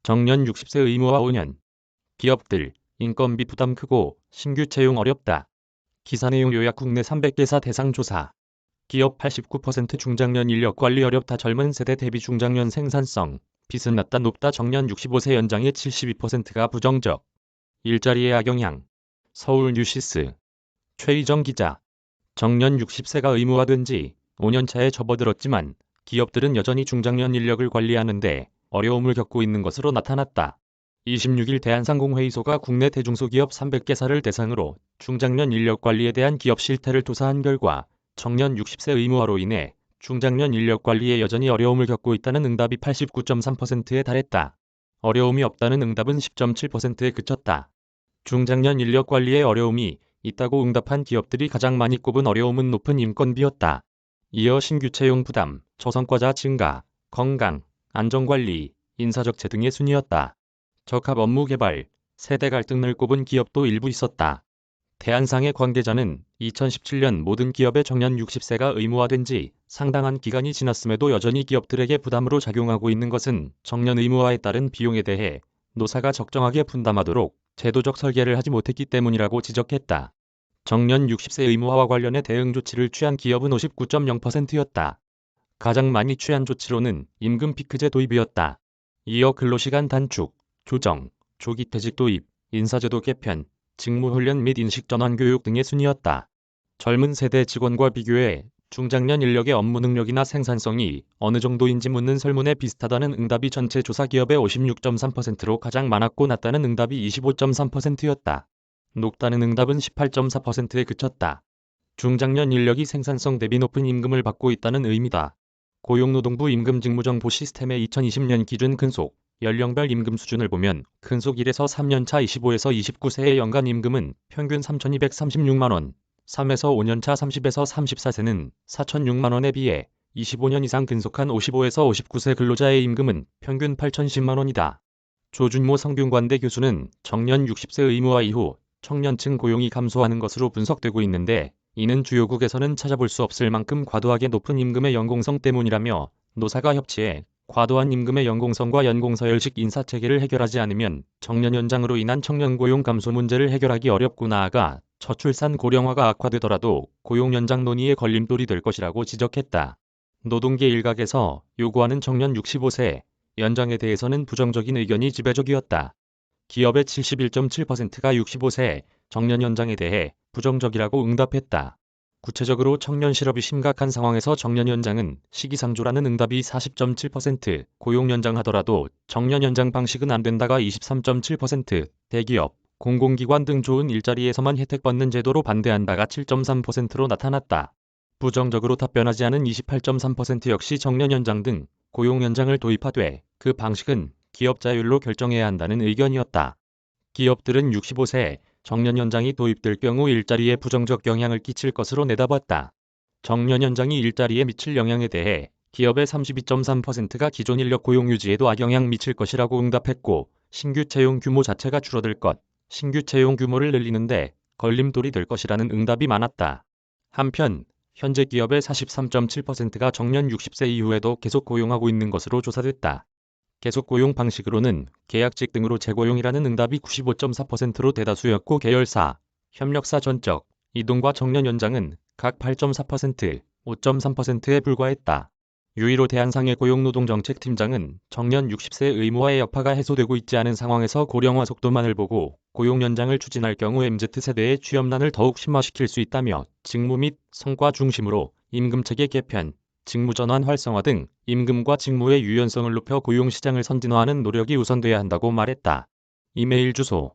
정년 60세 의무화 5년. 기업들, 인건비 부담 크고 신규 채용 어렵다. 기사 내용 요약. 국내 300개사 대상 조사. 기업 89% 중장년 인력 관리 어렵다. 젊은 세대 대비 중장년 생산성, 빚은 낮다. 높다. 정년 65세 연장의 72%가 부정적. 일자리의 악영향. 서울 뉴시스. 최희정 기자. 정년 60세가 의무화된 지 5년 차에 접어들었지만 기업들은 여전히 중장년 인력을 관리하는데 어려움을 겪고 있는 것으로 나타났다. 26일 대한상공회의소가 국내 대중소기업 300개사를 대상으로 중장년 인력 관리에 대한 기업 실태를 조사한 결과 정년 60세 의무화로 인해 중장년 인력 관리에 여전히 어려움을 겪고 있다는 응답이 89.3%에 달했다. 어려움이 없다는 응답은 10.7%에 그쳤다. 중장년 인력 관리에 어려움이 있다고 응답한 기업들이 가장 많이 꼽은 어려움은 높은 인건비였다. 이어 신규 채용 부담, 저성과자 증가, 건강, 안전관리, 인사적체 등의 순이었다. 적합 업무 개발, 세대 갈등을 꼽은 기업도 일부 있었다. 대한상의 관계자는 2017년 모든 기업의 정년 60세가 의무화된 지 상당한 기간이 지났음에도 여전히 기업들에게 부담으로 작용하고 있는 것은 정년 의무화에 따른 비용에 대해 노사가 적정하게 분담하도록 제도적 설계를 하지 못했기 때문이라고 지적했다. 정년 60세 의무화와 관련해 대응 조치를 취한 기업은 59.0%였다. 가장 많이 취한 조치로는 임금 피크제 도입이었다. 이어 근로시간 단축, 조정, 조기퇴직 도입, 인사제도 개편, 직무훈련 및 인식전환 교육 등의 순이었다. 젊은 세대 직원과 비교해 중장년 인력의 업무 능력이나 생산성이 어느 정도인지 묻는 설문에 비슷하다는 응답이 전체 조사 기업의 56.3%로 가장 많았고 낮다는 응답이 25.3%였다. 높다는 응답은 18.4%에 그쳤다. 중장년 인력이 생산성 대비 높은 임금을 받고 있다는 의미다. 고용노동부 임금직무정보 시스템의 2020년 기준 근속, 연령별 임금 수준을 보면 근속 1에서 3년차 25에서 29세의 연간 임금은 평균 3,236만원, 3에서 5년차 30에서 34세는 4,006만원에 비해 25년 이상 근속한 55에서 59세 근로자의 임금은 평균 8,010만원이다. 조준모 성균관대 교수는 정년 60세 의무화 이후 청년층 고용이 감소하는 것으로 분석되고 있는데 이는 주요국에서는 찾아볼 수 없을 만큼 과도하게 높은 임금의 연공성 때문이라며 노사가 협치해 과도한 임금의 연공성과 연공서열식 인사체계를 해결하지 않으면 정년 연장으로 인한 청년 고용 감소 문제를 해결하기 어렵고 나아가 저출산 고령화가 악화되더라도 고용 연장 논의의 걸림돌이 될 것이라고 지적했다. 노동계 일각에서 요구하는 정년 65세 연장에 대해서는 부정적인 의견이 지배적이었다. 기업의 71.7%가 65세 정년 연장에 대해 부정적이라고 응답했다. 구체적으로 청년 실업이 심각한 상황에서 정년 연장은 시기상조라는 응답이 40.7%, 고용 연장하더라도 정년 연장 방식은 안 된다가 23.7%, 대기업, 공공기관 등 좋은 일자리에서만 혜택받는 제도로 반대한다가 7.3%로 나타났다. 부정적으로 답변하지 않은 28.3% 역시 정년 연장 등 고용 연장을 도입하되 그 방식은 기업 자율로 결정해야 한다는 의견이었다. 기업들은 65세 정년 연장이 도입될 경우 일자리에 부정적 영향을 끼칠 것으로 내다봤다. 정년 연장이 일자리에 미칠 영향에 대해 기업의 32.3%가 기존 인력 고용 유지에도 악영향 미칠 것이라고 응답했고 신규 채용 규모 자체가 줄어들 것, 신규 채용 규모를 늘리는데 걸림돌이 될 것이라는 응답이 많았다. 한편 현재 기업의 43.7%가 정년 60세 이후에도 계속 고용하고 있는 것으로 조사됐다. 계속 고용 방식으로는 계약직 등으로 재고용이라는 응답이 95.4%로 대다수였고 계열사, 협력사 전적, 이동과 정년 연장은 각 8.4%, 5.3%에 불과했다. 유일로 대한상의 고용노동정책팀장은 정년 60세 의무화의 여파가 해소되고 있지 않은 상황에서 고령화 속도만을 보고 고용 연장을 추진할 경우 MZ세대의 취업난을 더욱 심화시킬 수 있다며 직무 및 성과 중심으로 임금체계 개편, 직무전환 활성화 등 임금과 직무의 유연성을 높여 고용시장을 선진화하는 노력이 우선돼야 한다고 말했다. 이메일 주소